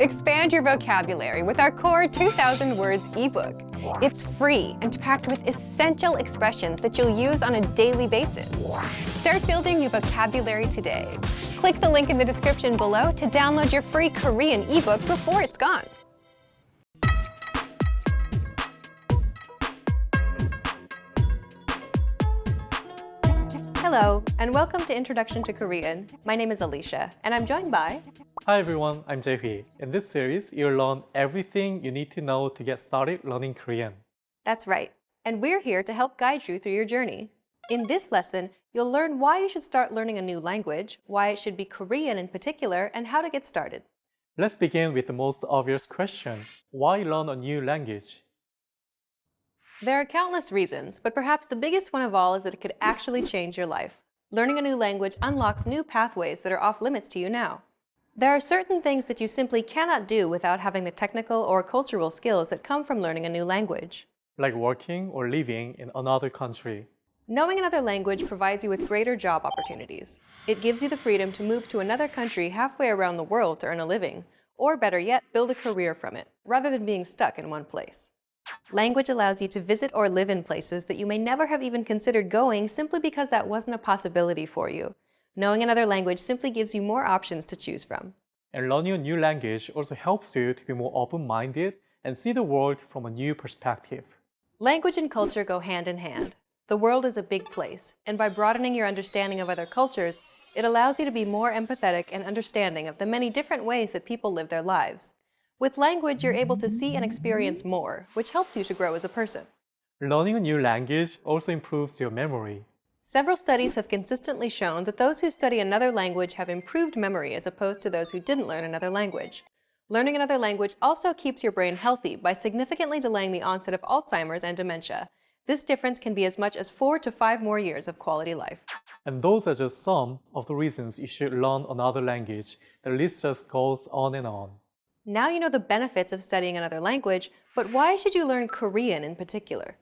Expand your vocabulary with our Core 2000 Words ebook. It's free and packed with essential expressions that you'll use on a daily basis. Start building your vocabulary today. Click the link in the description below to download your free Korean ebook before it's gone. Hello, and welcome to Introduction to Korean. My name is Alicia, and I'm joined by... Hi everyone, I'm Jae-hui. In this series, you'll learn everything you need to know to get started learning Korean. That's right, and we're here to help guide you through your journey. In this lesson, you'll learn why you should start learning a new language, why it should be Korean in particular, and how to get started. Let's begin with the most obvious question. Why learn a new language? There are countless reasons, but perhaps the biggest one of all is that it could actually change your life. Learning a new language unlocks new pathways that are off limits to you now. There are certain things that you simply cannot do without having the technical or cultural skills that come from learning a new language. Like working or living in another country. Knowing another language provides you with greater job opportunities. It gives you the freedom to move to another country halfway around the world to earn a living, or better yet, build a career from it, rather than being stuck in one place. Language allows you to visit or live in places that you may never have even considered going simply because that wasn't a possibility for you. Knowing another language simply gives you more options to choose from. And learning a new language also helps you to be more open-minded and see the world from a new perspective. Language and culture go hand in hand. The world is a big place, and by broadening your understanding of other cultures, it allows you to be more empathetic and understanding of the many different ways that people live their lives. With language, you're able to see and experience more, which helps you to grow as a person. Learning a new language also improves your memory. Several studies have consistently shown that those who study another language have improved memory as opposed to those who didn't learn another language. Learning another language also keeps your brain healthy by significantly delaying the onset of Alzheimer's and dementia. This difference can be as much as 4 to 5 more years of quality life. And those are just some of the reasons you should learn another language. The list just goes on and on. Now you know the benefits of studying another language, but why should you learn Korean in particular?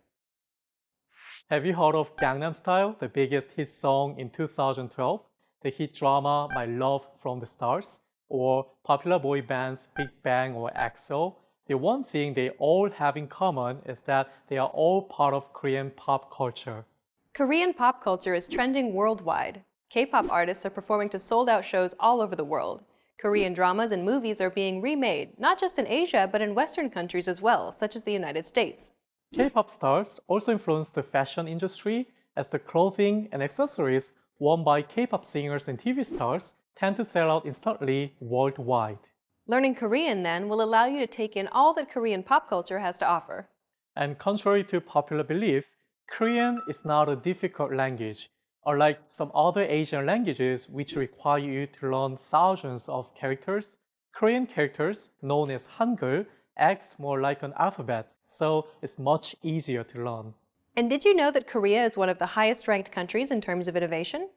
Have you heard of Gangnam Style, the biggest hit song in 2012? The hit drama My Love from the Stars? Or popular boy bands Big Bang or EXO? The one thing they all have in common is that they are all part of Korean pop culture. Korean pop culture is trending worldwide. K-pop artists are performing to sold-out shows all over the world. Korean dramas and movies are being remade, not just in Asia, but in Western countries as well, such as the United States. K-pop stars also influence the fashion industry, as the clothing and accessories worn by K-pop singers and TV stars tend to sell out instantly worldwide. Learning Korean, then, will allow you to take in all that Korean pop culture has to offer. And contrary to popular belief, Korean is not a difficult language. Unlike some other Asian languages which require you to learn thousands of characters, Korean characters, known as Hangul, acts more like an alphabet, so it's much easier to learn. And did you know that Korea is one of the highest ranked countries in terms of innovation?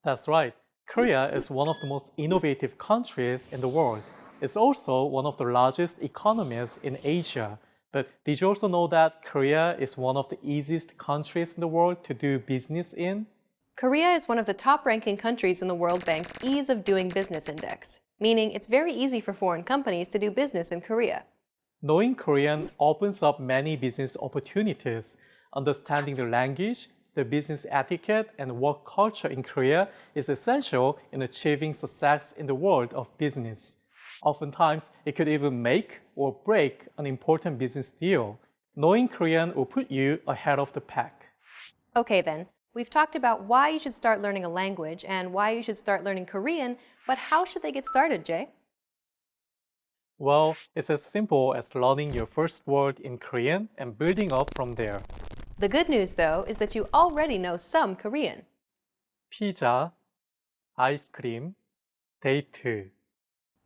That's right. Korea is one of the most innovative countries in the world. It's also one of the largest economies in Asia. But did you also know that Korea is one of the easiest countries in the world to do business in? Korea is one of the top-ranking countries in the World Bank's Ease of Doing Business Index, meaning it's very easy for foreign companies to do business in Korea. Knowing Korean opens up many business opportunities. Understanding the language, the business etiquette, and work culture in Korea is essential in achieving success in the world of business. Oftentimes, it could even make or break an important business deal. Knowing Korean will put you ahead of the pack. Okay then. We've talked about why you should start learning a language and why you should start learning Korean, but how should they get started, Jay? Well, it's as simple as learning your first word in Korean and building up from there. The good news, though, is that you already know some Korean. 피자, 아이스크림, 데이트.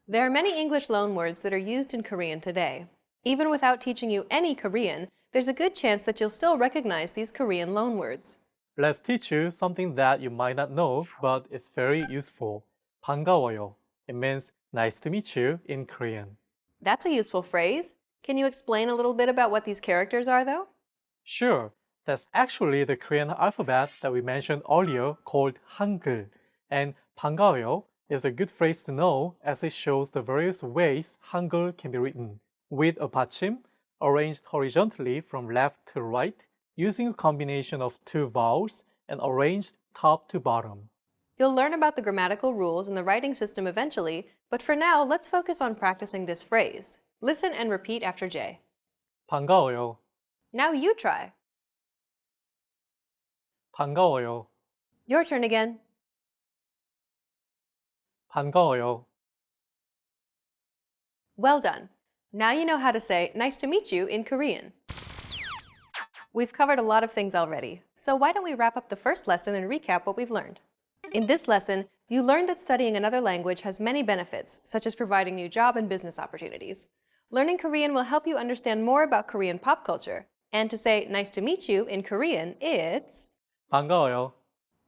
There are many English loanwords that are used in Korean today. Even without teaching you any Korean, there's a good chance that you'll still recognize these Korean loanwords. Let's teach you something that you might not know, but it's very useful. 반가워요. It means nice to meet you in Korean. That's a useful phrase. Can you explain a little bit about what these characters are, though? Sure. That's actually the Korean alphabet that we mentioned earlier called Hangul. And 반가워요 is a good phrase to know as it shows the various ways Hangul can be written, with a 받침 arranged horizontally from left to right, using a combination of two vowels and arranged top to bottom. You'll learn about the grammatical rules and the writing system eventually, but for now, let's focus on practicing this phrase. Listen and repeat after Jay. 반가워요. Now you try. 반가워요. Your turn again. 반가워요. Well done. Now you know how to say nice to meet you in Korean. We've covered a lot of things already, so why don't we wrap up the first lesson and recap what we've learned? In this lesson, you learned that studying another language has many benefits, such as providing new job and business opportunities. Learning Korean will help you understand more about Korean pop culture. And to say nice to meet you in Korean, it's 반가워요.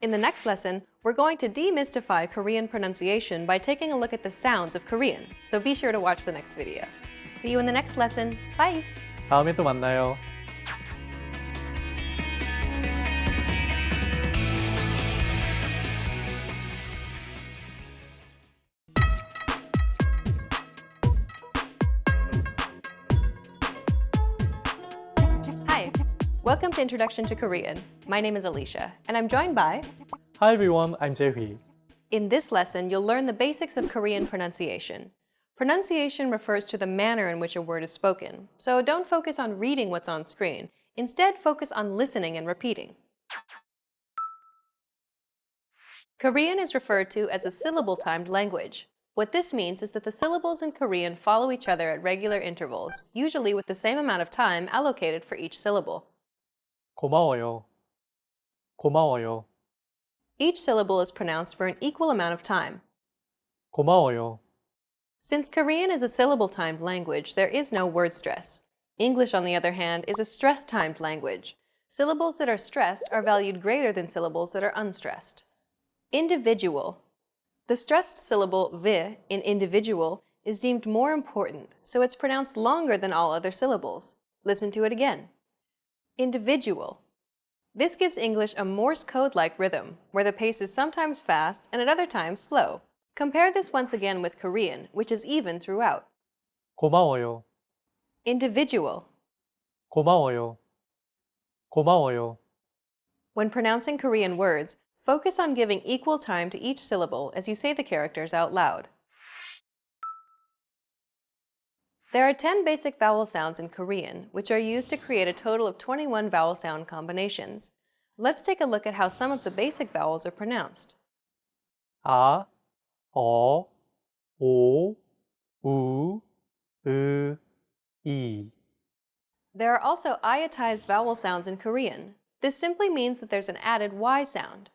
In the next lesson, we're going to demystify Korean pronunciation by taking a look at the sounds of Korean, so be sure to watch the next video. See you in the next lesson. Bye! 다음에 또 만나요. Hi! Welcome to Introduction to Korean. My name is Alicia, and I'm joined by... Hi everyone, I'm Jae-hui. In this lesson, you'll learn the basics of Korean pronunciation. Pronunciation refers to the manner in which a word is spoken, so don't focus on reading what's on screen. Instead, focus on listening and repeating. Korean is referred to as a syllable-timed language. What this means is that the syllables in Korean follow each other at regular intervals, usually with the same amount of time allocated for each syllable. 고마워요. 고마워요. Each syllable is pronounced for an equal amount of time. 고마워요. Since Korean is a syllable-timed language, there is no word stress. English, on the other hand, is a stress-timed language. Syllables that are stressed are valued greater than syllables that are unstressed. Individual. The stressed syllable vi in individual is deemed more important, so it's pronounced longer than all other syllables. Listen to it again. Individual. This gives English a Morse code-like rhythm, where the pace is sometimes fast and at other times slow. Compare this once again with Korean, which is even throughout. 고마워요. Individual. 고마워요. 고마워요. When pronouncing Korean words, focus on giving equal time to each syllable as you say the characters out loud. There are 10 basic vowel sounds in Korean, which are used to create a total of 21 vowel sound combinations. Let's take a look at how some of the basic vowels are pronounced. 아, 어, 오, 우, 으, 이. There are also iotized vowel sounds in Korean. This simply means that there's an added Y sound.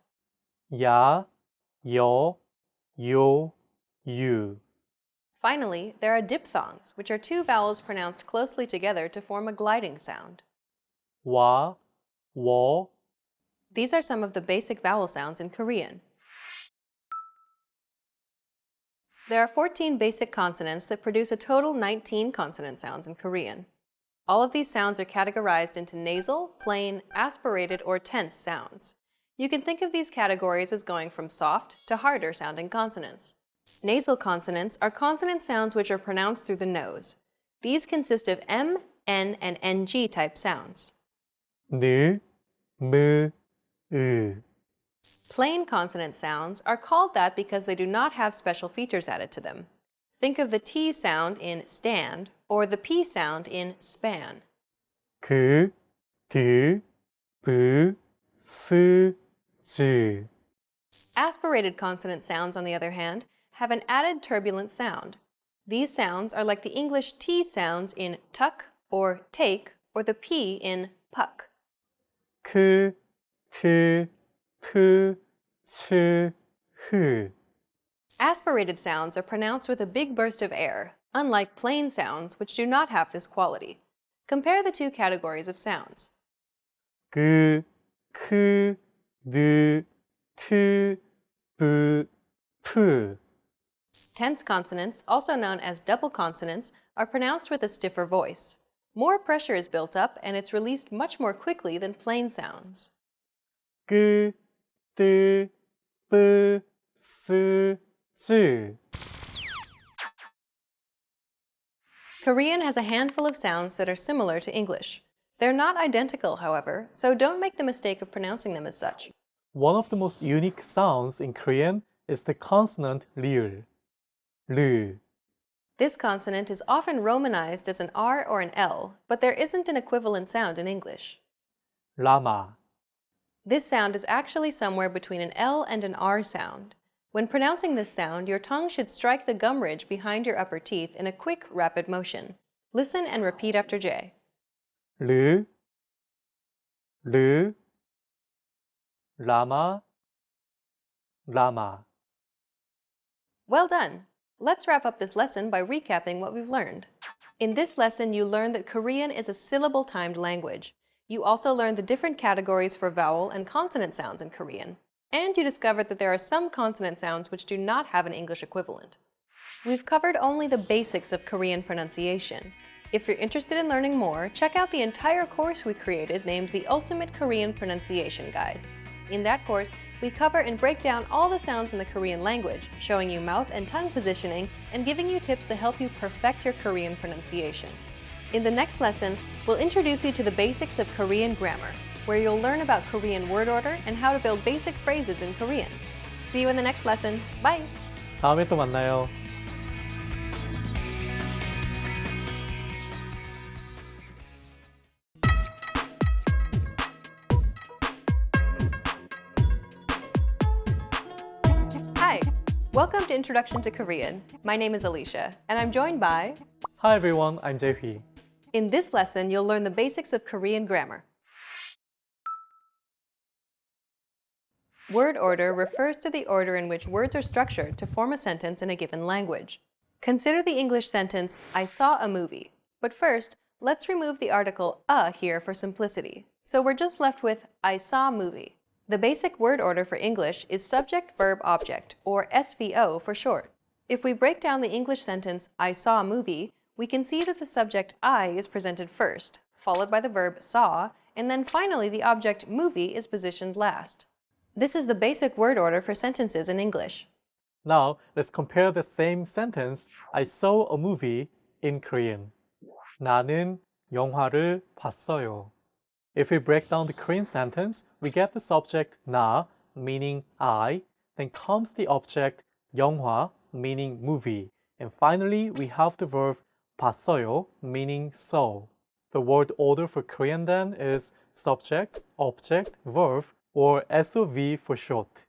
야, 여, 요, 유. Finally, there are diphthongs, which are two vowels pronounced closely together to form a gliding sound. 와, 워. These are some of the basic vowel sounds in Korean. There are 14 basic consonants that produce a total 19 consonant sounds in Korean. All of these sounds are categorized into nasal, plain, aspirated, or tense sounds. You can think of these categories as going from soft to harder sounding consonants. Nasal consonants are consonant sounds which are pronounced through the nose. These consist of M, N, and NG type sounds. 느, 무, 으. Plain consonant sounds are called that because they do not have special features added to them. Think of the T sound in stand or the P sound in span. 그, 드, 브, 스, 즈. Aspirated consonant sounds, on the other hand, have an added turbulent sound. These sounds are like the English T sounds in tuck or take or the P in puck. 크, 트, 프, 츠, 흐. Aspirated sounds are pronounced with a big burst of air, unlike plain sounds which do not have this quality. Compare the two categories of sounds. 그, 크, 느, 트, 브, 프. Tense consonants, also known as double consonants, are pronounced with a stiffer voice. More pressure is built up and it's released much more quickly than plain sounds. 끄, 뜨, 뿌, 스, 쯔, Korean has a handful of sounds that are similar to English. They're not identical, however, so don't make the mistake of pronouncing them as such. One of the most unique sounds in Korean is the consonant 리을, 르. This consonant is often romanized as an R or an L, but there isn't an equivalent sound in English. 라마, This sound is actually somewhere between an L and an R sound. When pronouncing this sound, your tongue should strike the gum ridge behind your upper teeth in a quick, rapid motion. Listen and repeat after J. 르, 르, 라마, 라마. Well done! Let's wrap up this lesson by recapping what we've learned. In this lesson, you learned that Korean is a syllable-timed language. You also learned the different categories for vowel and consonant sounds in Korean. And you discovered that there are some consonant sounds which do not have an English equivalent. We've covered only the basics of Korean pronunciation. If you're interested in learning more, check out the entire course we created named the Ultimate Korean Pronunciation Guide. In that course, we cover and break down all the sounds in the Korean language, showing you mouth and tongue positioning and giving you tips to help you perfect your Korean pronunciation. In the next lesson, we'll introduce you to the basics of Korean grammar, where you'll learn about Korean word order and how to build basic phrases in Korean. See you in the next lesson. Bye! 다음에 또 만나요. Hi! Welcome to Introduction to Korean. My name is Alicia, and I'm joined by... Hi everyone, I'm Jae-hee. In this lesson, you'll learn the basics of Korean grammar. Word order refers to the order in which words are structured to form a sentence in a given language. Consider the English sentence, I saw a movie. But first, let's remove the article a here for simplicity. So we're just left with I saw movie. The basic word order for English is subject, verb, object, or SVO for short. If we break down the English sentence, I saw a movie, we can see that the subject I is presented first, followed by the verb saw, and then finally the object movie is positioned last. This is the basic word order for sentences in English. Now, let's compare the same sentence, I saw a movie, in Korean. 나는 영화를 봤어요. If we break down the Korean sentence, we get the subject 나, meaning I, then comes the object 영화, meaning movie, and finally we have the verb 봤어요, meaning saw. The word order for Korean then is subject, object, verb, or SOV for short.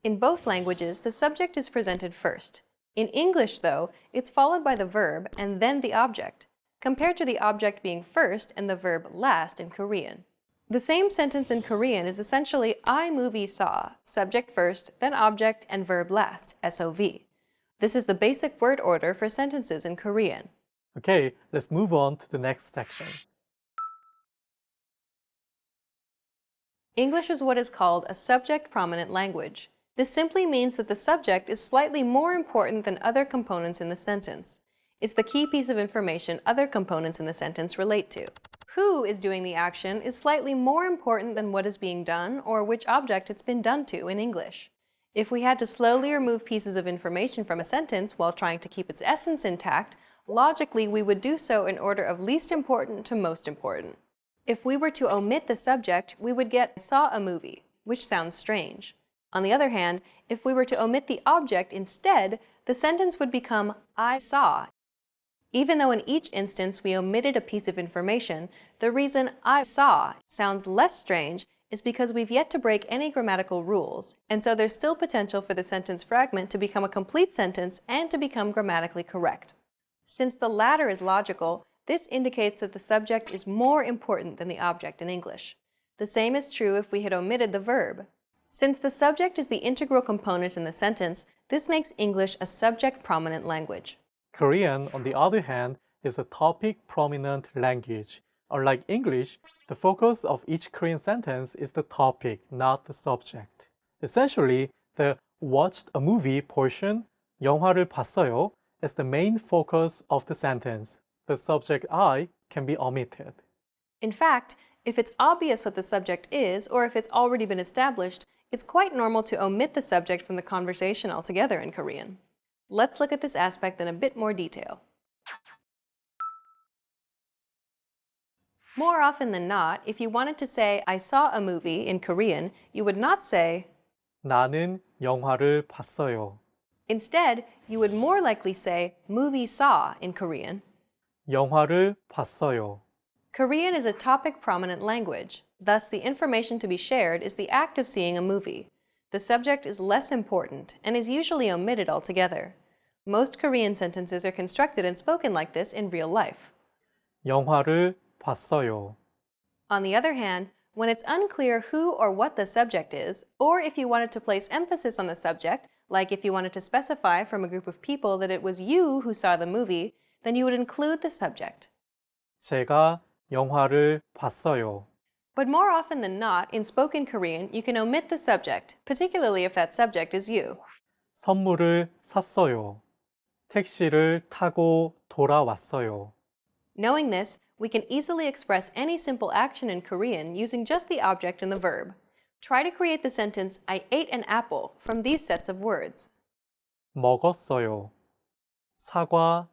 In both languages, the subject is presented first. In English, though, it's followed by the verb and then the object, compared to the object being first and the verb last in Korean. The same sentence in Korean is essentially I movie saw, subject first, then object and verb last, SOV. This is the basic word order for sentences in Korean. Okay, let's move on to the next section. English is what is called a subject-prominent language. This simply means that the subject is slightly more important than other components in the sentence. It's the key piece of information other components in the sentence relate to. Who is doing the action is slightly more important than what is being done or which object it's been done to in English. If we had to slowly remove pieces of information from a sentence while trying to keep its essence intact, logically we would do so in order of least important to most important. If we were to omit the subject, we would get saw a movie, which sounds strange. On the other hand, if we were to omit the object instead, the sentence would become I saw. Even though in each instance we omitted a piece of information, the reason I saw sounds less strange is because we've yet to break any grammatical rules, and so there's still potential for the sentence fragment to become a complete sentence and to become grammatically correct. Since the latter is logical, this indicates that the subject is more important than the object in English. The same is true if we had omitted the verb. Since the subject is the integral component in the sentence, this makes English a subject-prominent language. Korean, on the other hand, is a topic-prominent language. Unlike English, the focus of each Korean sentence is the topic, not the subject. Essentially, the watched a movie portion, 영화를 봤어요, is the main focus of the sentence. The subject I can be omitted. In fact, if it's obvious what the subject is, or if it's already been established, It's quite normal to omit the subject from the conversation altogether in Korean. Let's look at this aspect in a bit more detail. More often than not, if you wanted to say, I saw a movie in Korean, you would not say, 나는 영화를 봤어요. instead, you would more likely say, movie saw in Korean. 영화를 봤어요. Korean is a topic-prominent language. Thus, the information to be shared is the act of seeing a movie. The subject is less important and is usually omitted altogether. Most Korean sentences are constructed and spoken like this in real life. 영화를 봤어요. On the other hand, when it's unclear who or what the subject is, or if you wanted to place emphasis on the subject, like if you wanted to specify from a group of people that it was you who saw the movie, then you would include the subject. 제가 영화를 봤어요. But more often than not, in spoken Korean, you can omit the subject, particularly if that subject is you. 선물을 샀어요. 택시를 타고 돌아왔어요. Knowing this, we can easily express any simple action in Korean using just the object and the verb. Try to create the sentence, I ate an apple, from these sets of words. 먹었어요. 사과를.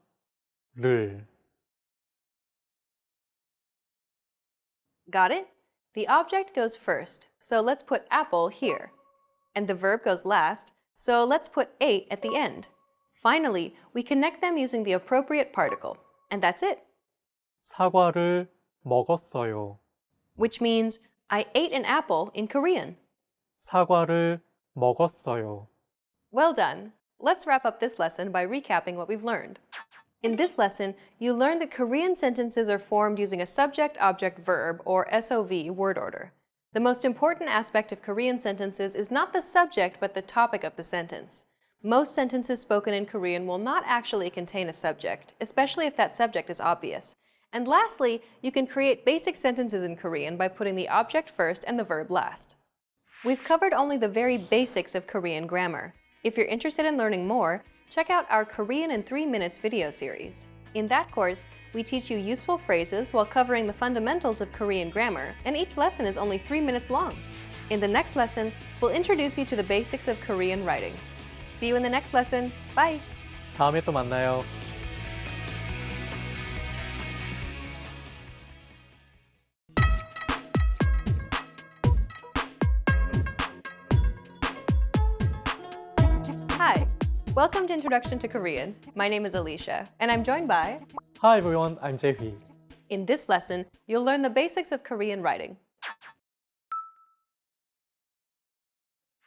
Got it? The object goes first, so let's put apple here. And the verb goes last, so let's put ate at the end. Finally, we connect them using the appropriate particle. And that's it. 사과를 먹었어요. Which means, I ate an apple in Korean. 사과를 먹었어요. Well done. Let's wrap up this lesson by recapping what we've learned. In this lesson, you learned that Korean sentences are formed using a subject-object-verb, or SOV, word order. The most important aspect of Korean sentences is not the subject, but the topic of the sentence. Most sentences spoken in Korean will not actually contain a subject, especially if that subject is obvious. And lastly, you can create basic sentences in Korean by putting the object first and the verb last. We've covered only the very basics of Korean grammar. If you're interested in learning more, check out our Korean in 3 Minutes video series. In that course, we teach you useful phrases while covering the fundamentals of Korean grammar, and each lesson is only 3 minutes long. In the next lesson, we'll introduce you to the basics of Korean writing. See you in the next lesson. Bye! 다음에 또 만나요. Hi! Welcome to Introduction to Korean. My name is Alicia, and I'm joined by... Hi everyone, I'm Jae-hee. In this lesson, you'll learn the basics of Korean writing.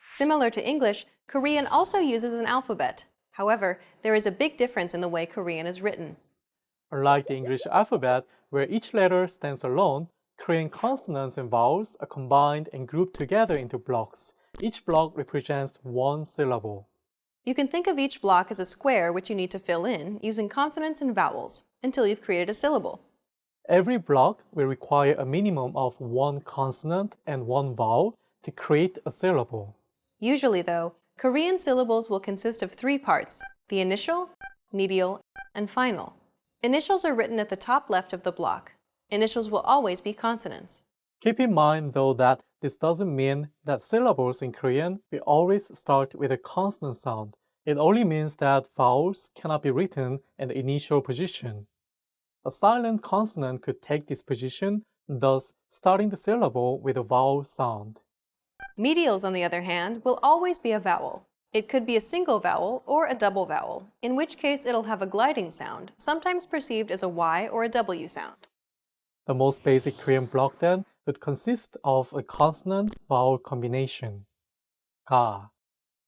Similar to English, Korean also uses an alphabet. However, there is a big difference in the way Korean is written. Unlike the English alphabet, where each letter stands alone, Korean consonants and vowels are combined and grouped together into blocks. Each block represents one syllable. You can think of each block as a square which you need to fill in using consonants and vowels until you've created a syllable. Every block will require a minimum of one consonant and one vowel to create a syllable. Usually, though, Korean syllables will consist of 3 parts: the initial, medial, and final. Initials are written at the top left of the block. Initials will always be consonants. Keep in mind, though, that this doesn't mean that syllables in Korean will always start with a consonant sound. It only means that vowels cannot be written in the initial position. A silent consonant could take this position, thus starting the syllable with a vowel sound. Medials, on the other hand, will always be a vowel. It could be a single vowel or a double vowel, in which case it'll have a gliding sound, sometimes perceived as a Y or a W sound. The most basic Korean block then would consist of a consonant-vowel combination. Ga.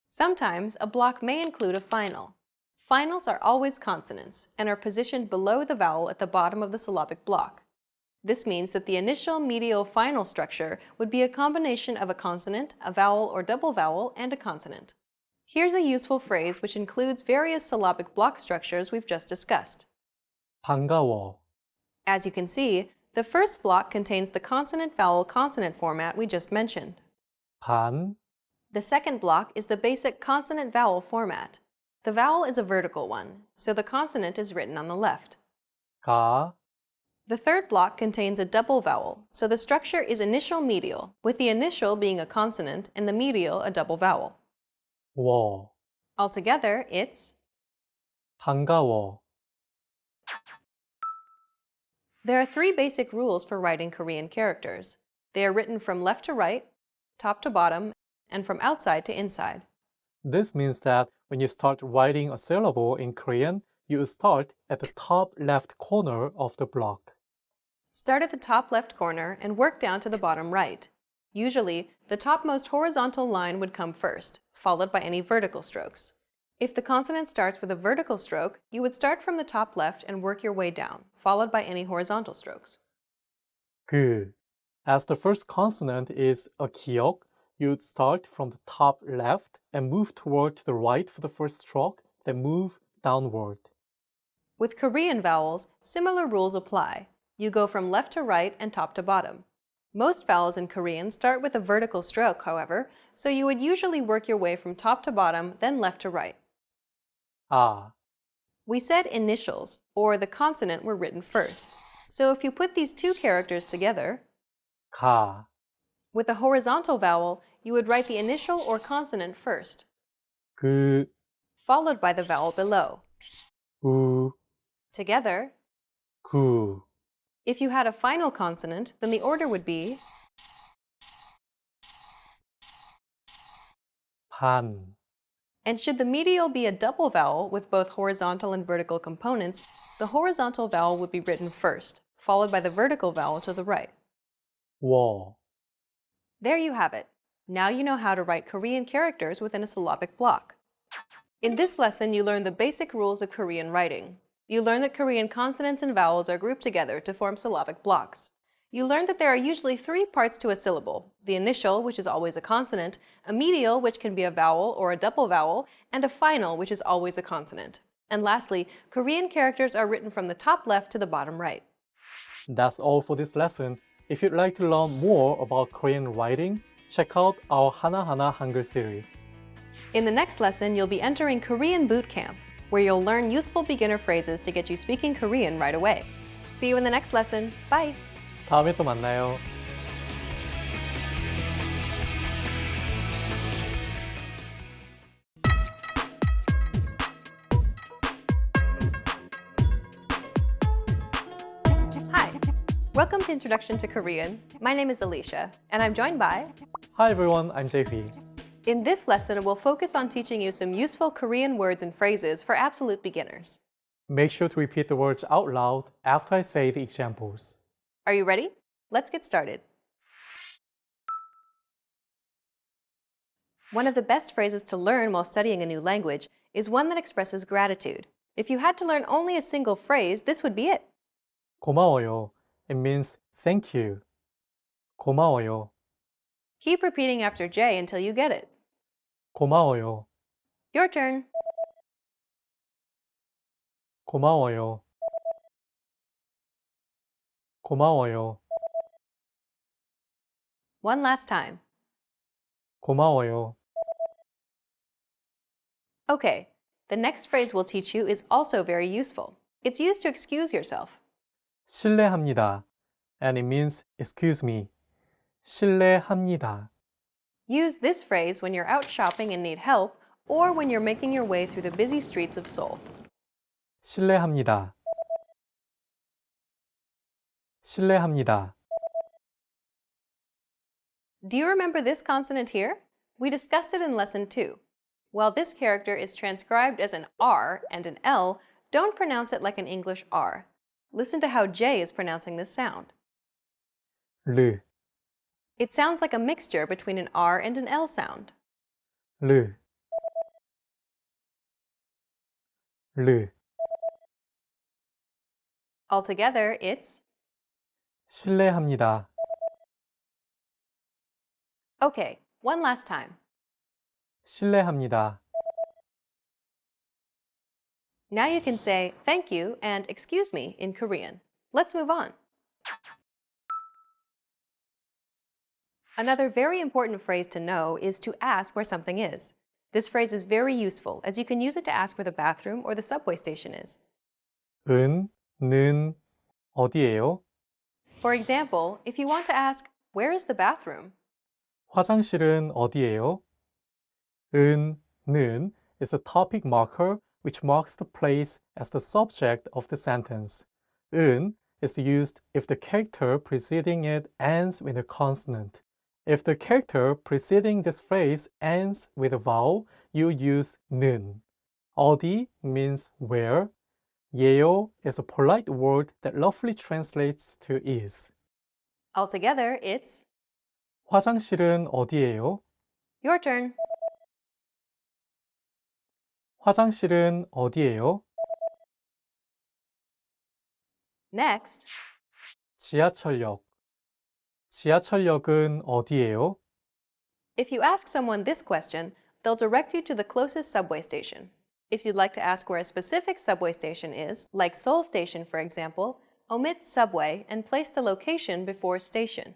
Sometimes a block may include a final. Finals are always consonants and are positioned below the vowel at the bottom of the syllabic block. This means that the initial, medial, final structure would be a combination of a consonant, a vowel or double vowel, and a consonant. Here's a useful phrase which includes various syllabic block structures we've just discussed. 반가워. As you can see, the first block contains the consonant-vowel-consonant format we just mentioned. 반. The second block is the basic consonant-vowel format. The vowel is a vertical one, so the consonant is written on the left. 가. The third block contains a double vowel, so the structure is initial medial, with the initial being a consonant and the medial a double vowel. 워, Altogether, it's 반가워. There are three basic rules for writing Korean characters. They are written from left to right, top to bottom, and from outside to inside. This means that when you start writing a syllable in Korean, you start at the top left corner of the block. Start at the top left corner and work down to the bottom right. Usually, the topmost horizontal line would come first, followed by any vertical strokes. If the consonant starts with a vertical stroke, you would start from the top left and work your way down, followed by any horizontal strokes. 그. As the first consonant is a 기역, you'd start from the top left and move toward to the right for the first stroke, then move downward. With Korean vowels, similar rules apply. You go from left to right and top to bottom. Most vowels in Korean start with a vertical stroke, however, so you would usually work your way from top to bottom, then left to right. 아, We said initials, or the consonant, were written first. So if you put these two characters together, 가, with a horizontal vowel, you would write the initial or consonant first, 그, followed by the vowel below. 우, Together, 구. if you had a final consonant, then the order would be 반, And should the medial be a double vowel with both horizontal and vertical components, the horizontal vowel would be written first, followed by the vertical vowel to the right. 워. There you have it. Now you know how to write Korean characters within a syllabic block. In this lesson, you learned the basic rules of Korean writing. You learned that Korean consonants and vowels are grouped together to form syllabic blocks. You learned that there are usually three parts to a syllable: the initial, which is always a consonant, a medial, which can be a vowel or a double vowel, and a final, which is always a consonant. And lastly, Korean characters are written from the top left to the bottom right. That's all for this lesson. If you'd like to learn more about Korean writing, check out our 하나하나 Hangul series. In the next lesson, you'll be entering Korean Boot Camp, where you'll learn useful beginner phrases to get you speaking Korean right away. See you in the next lesson. Bye! 다음에 또 만나요. Hi! Welcome to Introduction to Korean. My name is Alicia, and I'm joined by... Hi everyone, I'm Jae-hee. In this lesson, we'll focus on teaching you some useful Korean words and phrases for absolute beginners. Make sure to repeat the words out loud after I say the examples. Are you ready? Let's get started. One of the best phrases to learn while studying a new language is one that expresses gratitude. If you had to learn only a single phrase, this would be it. 고마워요. It means thank you. 고마워요. Keep repeating after Jay until you get it. 고마워요. Your turn. 고마워요. 고마워요. One last time. 고마워요. Okay, the next phrase we'll teach you is also very useful. It's used to excuse yourself. 실례합니다. And it means excuse me. 실례합니다. Use this phrase when you're out shopping and need help, or when you're making your way through the busy streets of Seoul. 실례합니다. 실례합니다. Do you remember this consonant here? We discussed it in lesson 2. While this character is transcribed as an R and an L, don't pronounce it like an English R. Listen to how Jay is pronouncing this sound. 르, It sounds like a mixture between an R and an L sound. 르, 르. Altogether, it's 실례합니다. Okay, one last time. 실례합니다. Now you can say thank you and excuse me in Korean. Let's move on. Another very important phrase to know is to ask where something is. This phrase is very useful as you can use it to ask where the bathroom or the subway station is. 은, 는, 어디예요? For example, if you want to ask, where is the bathroom? 화장실은 어디예요? 는 is a topic marker which marks the place as the subject of the sentence. 은 is used if the character preceding it ends with a consonant. If the character preceding this phrase ends with a vowel, you use 는. 어디 means where. 예요 is a polite word that roughly translates to is. Altogether, it's 화장실은 어디예요? your turn. 화장실은 어디예요? Next, 지하철역. 지하철역은 어디예요? if you ask someone this question, they'll direct you to the closest subway station. If you'd like to ask where a specific subway station is, like Seoul Station for example, omit subway and place the location before station.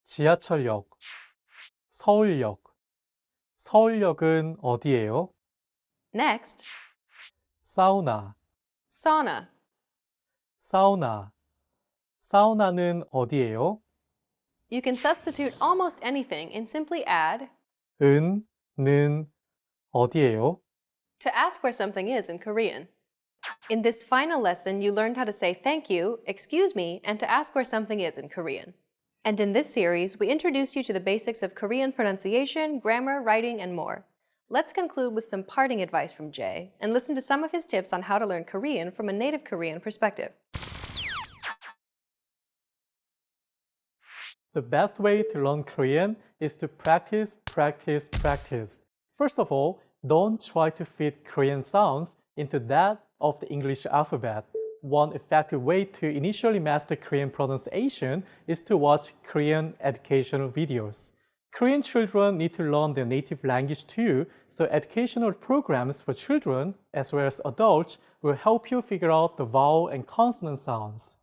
지하철역. 서울역. 서울역은 어디예요? Next, 사우나. sauna. 사우나. 사우나는 어디예요? You can substitute almost anything and simply add 는 어디예요? to ask where something is in Korean. In this final lesson, you learned how to say thank you, excuse me, and to ask where something is in Korean. And in this series, we introduced you to the basics of Korean pronunciation, grammar, writing, and more. Let's conclude with some parting advice from Jay and listen to some of his tips on how to learn Korean from a native Korean perspective. The best way to learn Korean is to practice, practice, practice. First of all, don't try to fit Korean sounds into that of the English alphabet. One effective way to initially master Korean pronunciation is to watch Korean educational videos. Korean children need to learn their native language too, so educational programs for children as well as adults will help you figure out the vowel and consonant sounds.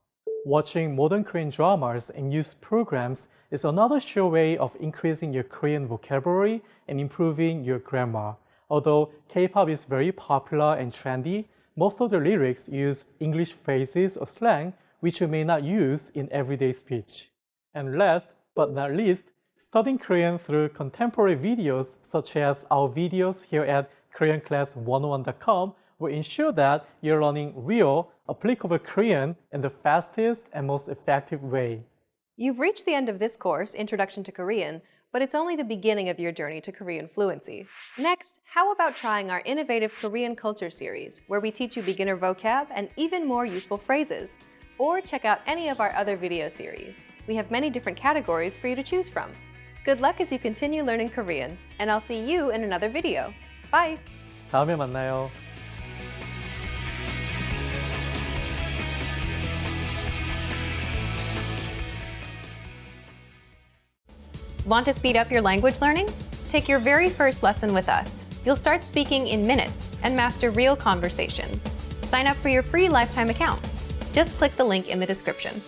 Watching modern Korean dramas and news programs is another sure way of increasing your Korean vocabulary and improving your grammar. Although K-pop is very popular and trendy, most of the lyrics use English phrases or slang which you may not use in everyday speech. And last but not least, studying Korean through contemporary videos such as our videos here at KoreanClass101.com will ensure that you're learning real, applicable Korean in the fastest and most effective way. You've reached the end of this course, Introduction to Korean, but it's only the beginning of your journey to Korean fluency. Next, how about trying our innovative Korean culture series, where we teach you beginner vocab and even more useful phrases? Or check out any of our other video series. We have many different categories for you to choose from. Good luck as you continue learning Korean, and I'll see you in another video. Bye! 다음에 만나요. Want to speed up your language learning? Take your very first lesson with us. You'll start speaking in minutes and master real conversations. Sign up for your free lifetime account. Just click the link in the description.